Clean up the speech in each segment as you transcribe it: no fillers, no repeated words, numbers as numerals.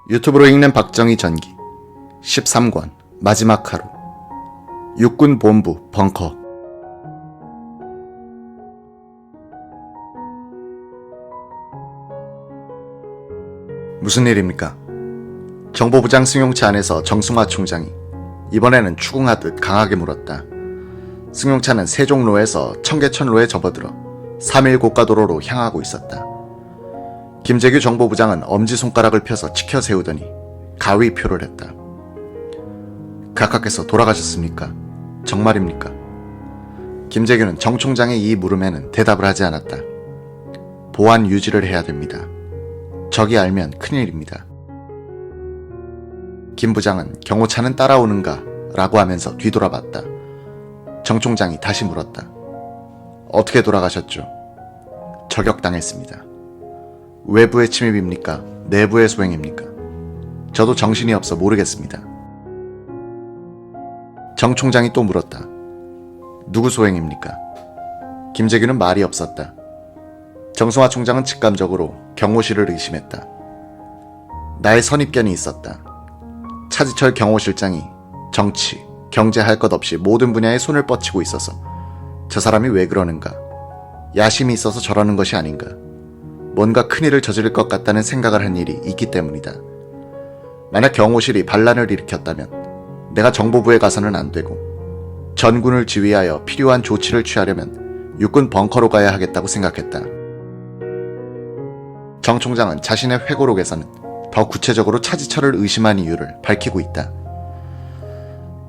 유튜브로 읽는 박정희 전기 13권 마지막 하루 육군본부 벙커. 무슨 일입니까? 정보부장 승용차 안에서 정승화 총장이 이번에는 추궁하듯 강하게 물었다. 승용차는 세종로에서 청계천로에 접어들어 3일 고가도로로 향하고 있었다. 김재규 정보부장은 엄지손가락을 펴서 치켜 세우더니 가위표를 했다. 각하께서 돌아가셨습니까? 정말입니까? 김재규는 정 총장의 이 물음에는 대답을 하지 않았다. 보안 유지를 해야 됩니다. 적이 알면 큰일입니다. 김 부장은 경호차는 따라오는가? 라고 하면서 뒤돌아봤다. 정 총장이 다시 물었다. 어떻게 돌아가셨죠? 저격당했습니다. 외부의 침입입니까? 내부의 소행입니까? 저도 정신이 없어 모르겠습니다. 정 총장이 또 물었다. 누구 소행입니까? 김재규는 말이 없었다. 정승화 총장은 직감적으로 경호실을 의심했다. 나의 선입견이 있었다. 차지철 경호실장이 정치, 경제 할 것 없이 모든 분야에 손을 뻗치고 있어서 저 사람이 왜 그러는가? 야심이 있어서 저러는 것이 아닌가? 뭔가 큰일을 저지를 것 같다는 생각을 한 일이 있기 때문이다. 만약 경호실이 반란을 일으켰다면 내가 정보부에 가서는 안 되고 전군을 지휘하여 필요한 조치를 취하려면 육군 벙커로 가야 하겠다고 생각했다. 정 총장은 자신의 회고록에서는 더 구체적으로 차지철을 의심한 이유를 밝히고 있다.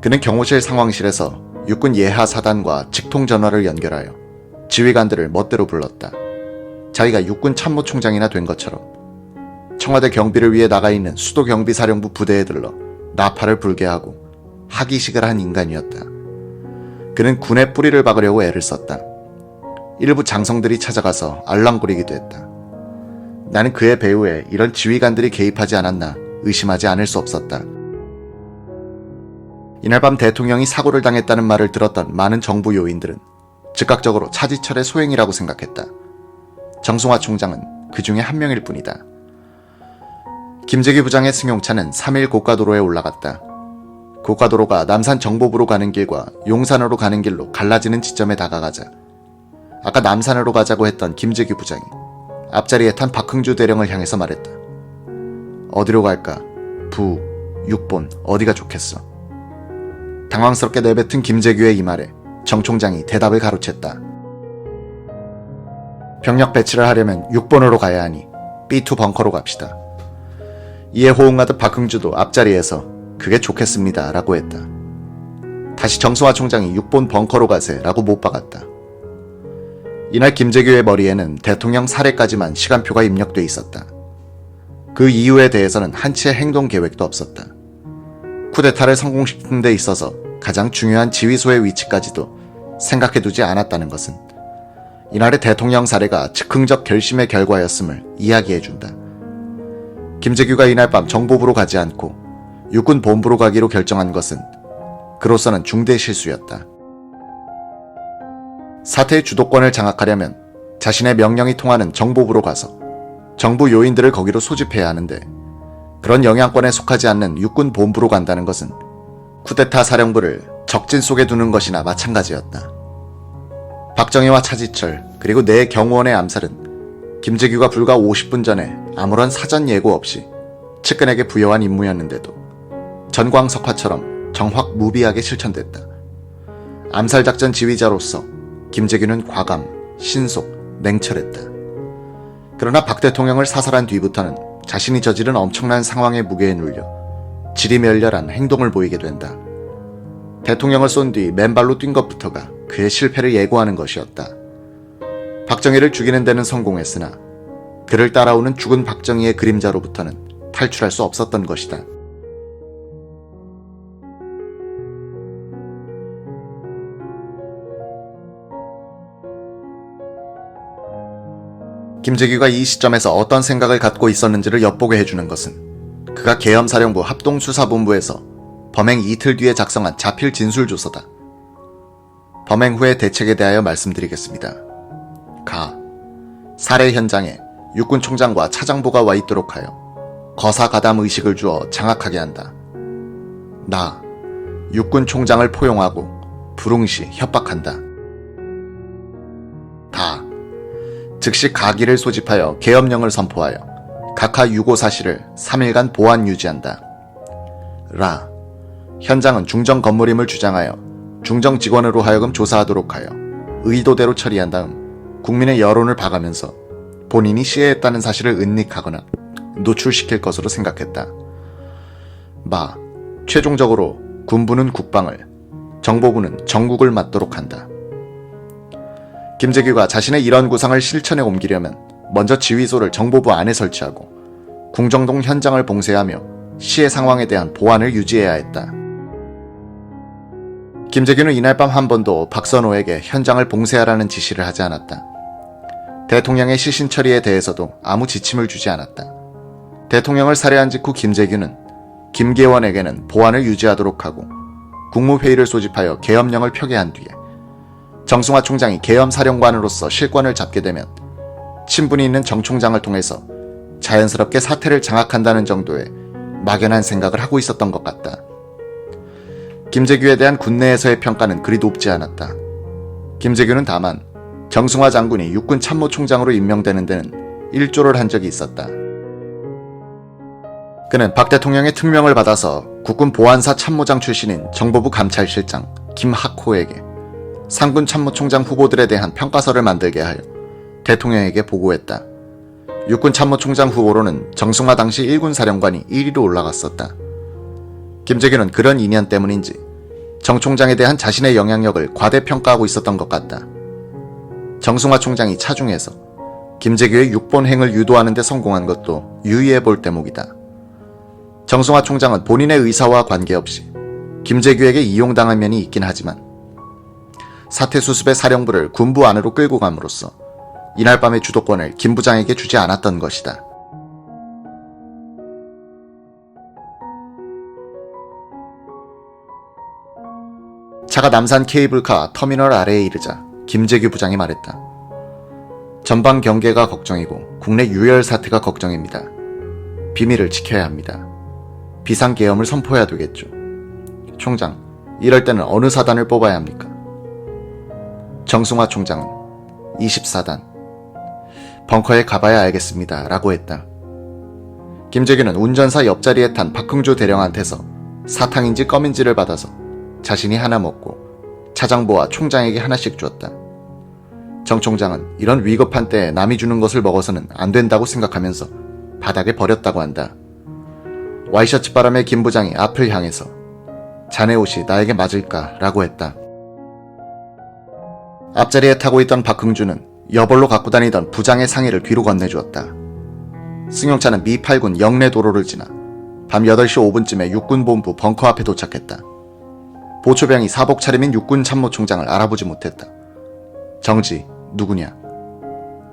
그는 경호실 상황실에서 육군 예하 사단과 직통 전화를 연결하여 지휘관들을 멋대로 불렀다. 자기가 육군 참모총장이나 된 것처럼 청와대 경비를 위해 나가 있는 수도경비사령부 부대에 들러 나팔을 불게 하고 하기식을 한 인간이었다. 그는 군의 뿌리를 박으려고 애를 썼다. 일부 장성들이 찾아가서 알랑거리기도 했다. 나는 그의 배후에 이런 지휘관들이 개입하지 않았나 의심하지 않을 수 없었다. 이날 밤 대통령이 사고를 당했다는 말을 들었던 많은 정부 요인들은 즉각적으로 차지철의 소행이라고 생각했다. 정승화 총장은 그 중에 한 명일 뿐이다. 김재규 부장의 승용차는 3일 고가도로에 올라갔다. 고가도로가 남산 정보부로 가는 길과 용산으로 가는 길로 갈라지는 지점에 다가가자 아까 남산으로 가자고 했던 김재규 부장이 앞자리에 탄 박흥주 대령을 향해서 말했다. 어디로 갈까? 부, 6본 어디가 좋겠어? 당황스럽게 내뱉은 김재규의 이 말에 정 총장이 대답을 가로챘다. 병력 배치를 하려면 6번으로 가야 하니 B2 벙커로 갑시다. 이에 호응하듯 박흥주도 앞자리에서 그게 좋겠습니다 라고 했다. 다시 정승화 총장이 6번 벙커로 가세 라고 못 박았다. 이날 김재규의 머리에는 대통령 살해까지만 시간표가 입력돼 있었다. 그 이유에 대해서는 한치의 행동 계획도 없었다. 쿠데타를 성공시키는 데 있어서 가장 중요한 지휘소의 위치까지도 생각해두지 않았다는 것은 이날의 대통령 살해가 즉흥적 결심의 결과였음을 이야기해준다. 김재규가 이날 밤 정보부로 가지 않고 육군 본부로 가기로 결정한 것은 그로서는 중대 실수였다. 사태의 주도권을 장악하려면 자신의 명령이 통하는 정보부로 가서 정부 요인들을 거기로 소집해야 하는데 그런 영향권에 속하지 않는 육군 본부로 간다는 것은 쿠데타 사령부를 적진 속에 두는 것이나 마찬가지였다. 박정희와 차지철 그리고 내 경호원의 암살은 김재규가 불과 50분 전에 아무런 사전 예고 없이 측근에게 부여한 임무였는데도 전광석화처럼 정확무비하게 실천됐다. 암살작전 지휘자로서 김재규는 과감, 신속, 냉철했다. 그러나 박 대통령을 사살한 뒤부터는 자신이 저지른 엄청난 상황의 무게에 눌려 지리멸렬한 행동을 보이게 된다. 대통령을 쏜 뒤 맨발로 뛴 것부터가 그의 실패를 예고하는 것이었다. 박정희를 죽이는 데는 성공했으나 그를 따라오는 죽은 박정희의 그림자로부터는 탈출할 수 없었던 것이다. 김재규가 이 시점에서 어떤 생각을 갖고 있었는지를 엿보게 해주는 것은 그가 계엄사령부 합동수사본부에서 범행 이틀 뒤에 작성한 자필 진술조서다. 범행 후의 대책에 대하여 말씀드리겠습니다. 가. 살해 현장에 육군 총장과 차장보가 와 있도록 하여 거사가담 의식을 주어 장악하게 한다. 나, 육군 총장을 포용하고 불응시 협박한다. 다, 즉시 가기를 소집하여 계엄령을 선포하여 각하 유고 사실을 3일간 보안 유지한다. 라, 현장은 중정 건물임을 주장하여 중정 직원으로 하여금 조사하도록 하여 의도대로 처리한 다음 국민의 여론을 봐가면서 본인이 시해했다는 사실을 은닉하거나 노출시킬 것으로 생각했다. 마, 최종적으로 군부는 국방을, 정보부는 정국을 맡도록 한다. 김재규가 자신의 이런 구상을 실천에 옮기려면 먼저 지휘소를 정보부 안에 설치하고 궁정동 현장을 봉쇄하며 시해 상황에 대한 보안을 유지해야 했다. 김재규는 이날 밤 한 번도 박선호에게 현장을 봉쇄하라는 지시를 하지 않았다. 대통령의 시신 처리에 대해서도 아무 지침을 주지 않았다. 대통령을 살해한 직후 김재규는 김계원에게는 보안을 유지하도록 하고 국무회의를 소집하여 계엄령을 표기한 뒤에 정승화 총장이 계엄사령관으로서 실권을 잡게 되면 친분이 있는 정 총장을 통해서 자연스럽게 사태를 장악한다는 정도의 막연한 생각을 하고 있었던 것 같다. 김재규에 대한 군내에서의 평가는 그리 높지 않았다. 김재규는 다만 정승화 장군이 육군 참모총장으로 임명되는 데는 일조를 한 적이 있었다. 그는 박 대통령의 특명을 받아서 국군 보안사 참모장 출신인 정보부 감찰실장 김학호에게 상군 참모총장 후보들에 대한 평가서를 만들게 하여 대통령에게 보고했다. 육군 참모총장 후보로는 정승화 당시 1군 사령관이 1위로 올라갔었다. 김재규는 그런 인연 때문인지 정 총장에 대한 자신의 영향력을 과대평가하고 있었던 것 같다. 정승화 총장이 차중해서 김재규의 육본행을 유도하는 데 성공한 것도 유의해 볼 대목이다. 정승화 총장은 본인의 의사와 관계없이 김재규에게 이용당한 면이 있긴 하지만 사태 수습의 사령부를 군부 안으로 끌고 감으로써 이날 밤의 주도권을 김 부장에게 주지 않았던 것이다. 차가 남산 케이블카 터미널 아래에 이르자 김재규 부장이 말했다. 전방 경계가 걱정이고 국내 유혈 사태가 걱정입니다. 비밀을 지켜야 합니다. 비상계엄을 선포해야 되겠죠. 총장, 이럴 때는 어느 사단을 뽑아야 합니까? 정승화 총장은 24단. 벙커에 가봐야 알겠습니다. 라고 했다. 김재규는 운전사 옆자리에 탄 박흥주 대령한테서 사탕인지 껌인지를 받아서 자신이 하나 먹고 차장보와 총장에게 하나씩 주었다. 정 총장은 이런 위급한 때에 남이 주는 것을 먹어서는 안 된다고 생각하면서 바닥에 버렸다고 한다. 와이셔츠 바람에 김 부장이 앞을 향해서 자네 옷이 나에게 맞을까? 라고 했다. 앞자리에 타고 있던 박흥주는 여벌로 갖고 다니던 부장의 상의를 뒤로 건네주었다. 승용차는 미 8군 영내도로를 지나 밤 8시 5분쯤에 육군본부 벙커 앞에 도착했다. 보초병이 사복 차림인 육군 참모총장을 알아보지 못했다. 정지, 누구냐?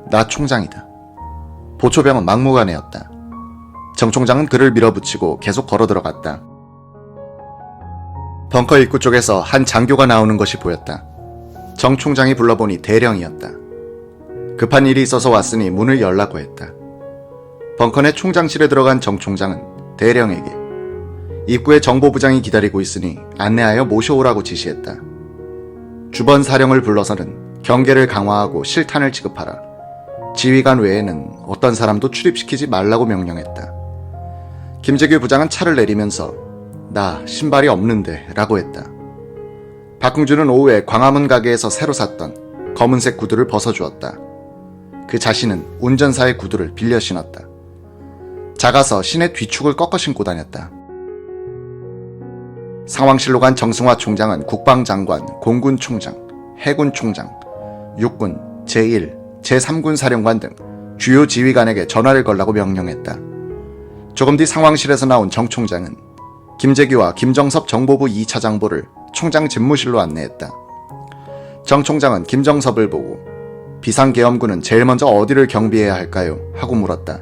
나 총장이다. 보초병은 막무가내였다. 정 총장은 그를 밀어붙이고 계속 걸어 들어갔다. 벙커 입구 쪽에서 한 장교가 나오는 것이 보였다. 정 총장이 불러보니 대령이었다. 급한 일이 있어서 왔으니 문을 열라고 했다. 벙커 내 총장실에 들어간 정 총장은 대령에게 입구에 정보부장이 기다리고 있으니 안내하여 모셔오라고 지시했다. 주번 사령을 불러서는 경계를 강화하고 실탄을 지급하라. 지휘관 외에는 어떤 사람도 출입시키지 말라고 명령했다. 김재규 부장은 차를 내리면서 나 신발이 없는데 라고 했다. 박흥주는 오후에 광화문 가게에서 새로 샀던 검은색 구두를 벗어주었다. 그 자신은 운전사의 구두를 빌려 신었다. 작아서 신의 뒤축을 꺾어 신고 다녔다. 상황실로 간 정승화 총장은 국방장관, 공군총장, 해군총장, 육군, 제1, 제3군 사령관 등 주요 지휘관에게 전화를 걸라고 명령했다. 조금 뒤 상황실에서 나온 정 총장은 김재규와 김정섭 정보부 2차 장보를 총장 집무실로 안내했다. 정 총장은 김정섭을 보고 비상계엄군은 제일 먼저 어디를 경비해야 할까요? 하고 물었다.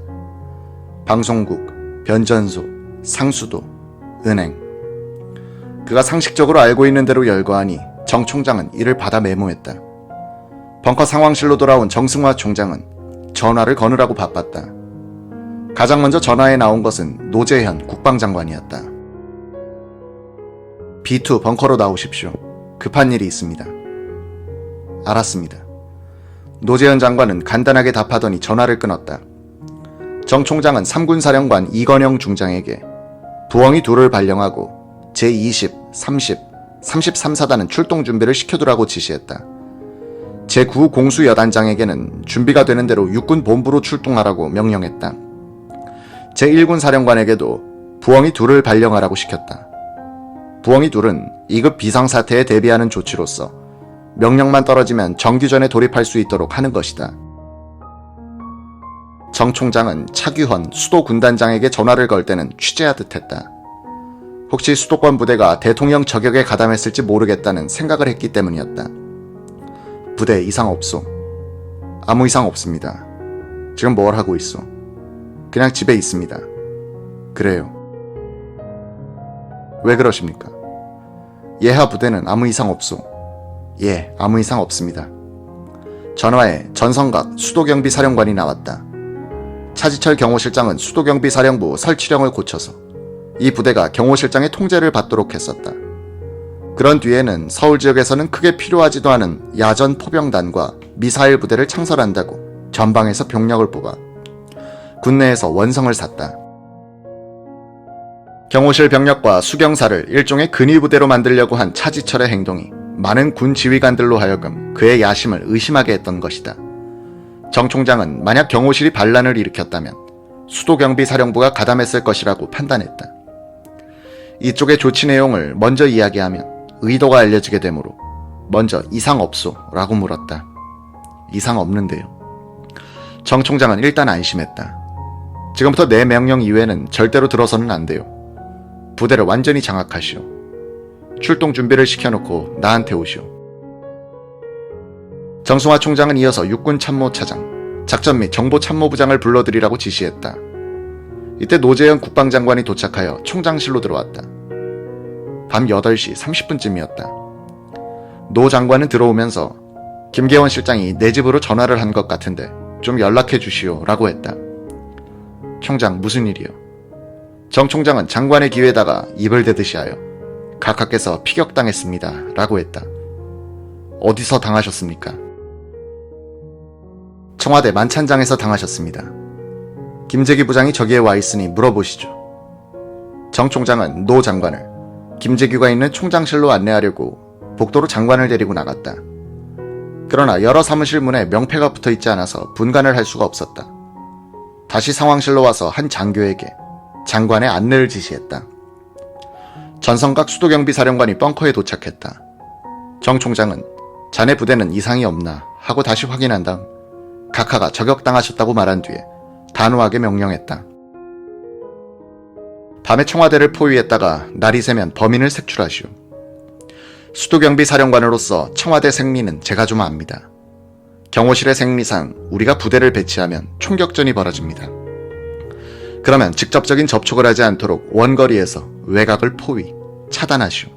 방송국, 변전소, 상수도, 은행. 그가 상식적으로 알고 있는 대로 열거하니 정 총장은 이를 받아 메모했다. 벙커 상황실로 돌아온 정승화 총장은 전화를 거느라고 바빴다. 가장 먼저 전화에 나온 것은 노재현 국방장관이었다. B2 벙커로 나오십시오. 급한 일이 있습니다. 알았습니다. 노재현 장관은 간단하게 답하더니 전화를 끊었다. 정 총장은 3군 사령관 이건영 중장에게 부엉이 둘을 발령하고 제20, 30, 33사단은 출동 준비를 시켜두라고 지시했다. 제9 공수여단장에게는 준비가 되는 대로 육군 본부로 출동하라고 명령했다. 제1군 사령관에게도 부엉이 둘을 발령하라고 시켰다. 부엉이 둘은 2급 비상사태에 대비하는 조치로서 명령만 떨어지면 정규전에 돌입할 수 있도록 하는 것이다. 정 총장은 차규헌 수도군단장에게 전화를 걸 때는 취재하듯 했다. 혹시 수도권 부대가 대통령 저격에 가담했을지 모르겠다는 생각을 했기 때문이었다. 부대 이상 없소. 아무 이상 없습니다. 지금 뭘 하고 있어? 그냥 집에 있습니다. 그래요. 왜 그러십니까? 예하 부대는 아무 이상 없소. 예, 아무 이상 없습니다. 전화에 전성각 수도경비사령관이 나왔다. 차지철 경호실장은 수도경비사령부 설치령을 고쳐서 이 부대가 경호실장의 통제를 받도록 했었다. 그런 뒤에는 서울 지역에서는 크게 필요하지도 않은 야전 포병단과 미사일 부대를 창설한다고 전방에서 병력을 뽑아 군내에서 원성을 샀다. 경호실 병력과 수경사를 일종의 근위부대로 만들려고 한 차지철의 행동이 많은 군 지휘관들로 하여금 그의 야심을 의심하게 했던 것이다. 정 총장은 만약 경호실이 반란을 일으켰다면 수도경비사령부가 가담했을 것이라고 판단했다. 이쪽의 조치 내용을 먼저 이야기하면 의도가 알려지게 되므로 먼저 이상 없소 라고 물었다. 이상 없는데요. 정 총장은 일단 안심했다. 지금부터 내 명령 이외에는 절대로 들어서는 안 돼요. 부대를 완전히 장악하시오. 출동 준비를 시켜놓고 나한테 오시오. 정승화 총장은 이어서 육군 참모차장, 작전 및 정보참모부장을 불러들이라고 지시했다. 이때 노재현 국방장관이 도착하여 총장실로 들어왔다. 밤 8시 30분쯤이었다. 노 장관은 들어오면서 김계원 실장이 내 집으로 전화를 한 것 같은데 좀 연락해 주시오 라고 했다. 총장 무슨 일이요? 정 총장은 장관의 귀에다가 입을 대듯이 하여 각하께서 피격당했습니다 라고 했다. 어디서 당하셨습니까? 청와대 만찬장에서 당하셨습니다. 김재기 부장이 저기에 와 있으니 물어보시죠. 정 총장은 노 장관을 김재규가 있는 총장실로 안내하려고 복도로 장관을 데리고 나갔다. 그러나 여러 사무실 문에 명패가 붙어 있지 않아서 분간을 할 수가 없었다. 다시 상황실로 와서 한 장교에게 장관의 안내를 지시했다. 전성각 수도경비사령관이 벙커에 도착했다. 정 총장은 자네 부대는 이상이 없나 하고 다시 확인한 다음 각하가 저격당하셨다고 말한 뒤에 단호하게 명령했다. 밤에 청와대를 포위했다가 날이 새면 범인을 색출하시오. 수도경비사령관으로서 청와대 생리는 제가 좀 압니다. 경호실의 생리상 우리가 부대를 배치하면 총격전이 벌어집니다. 그러면 직접적인 접촉을 하지 않도록 원거리에서 외곽을 포위, 차단하시오.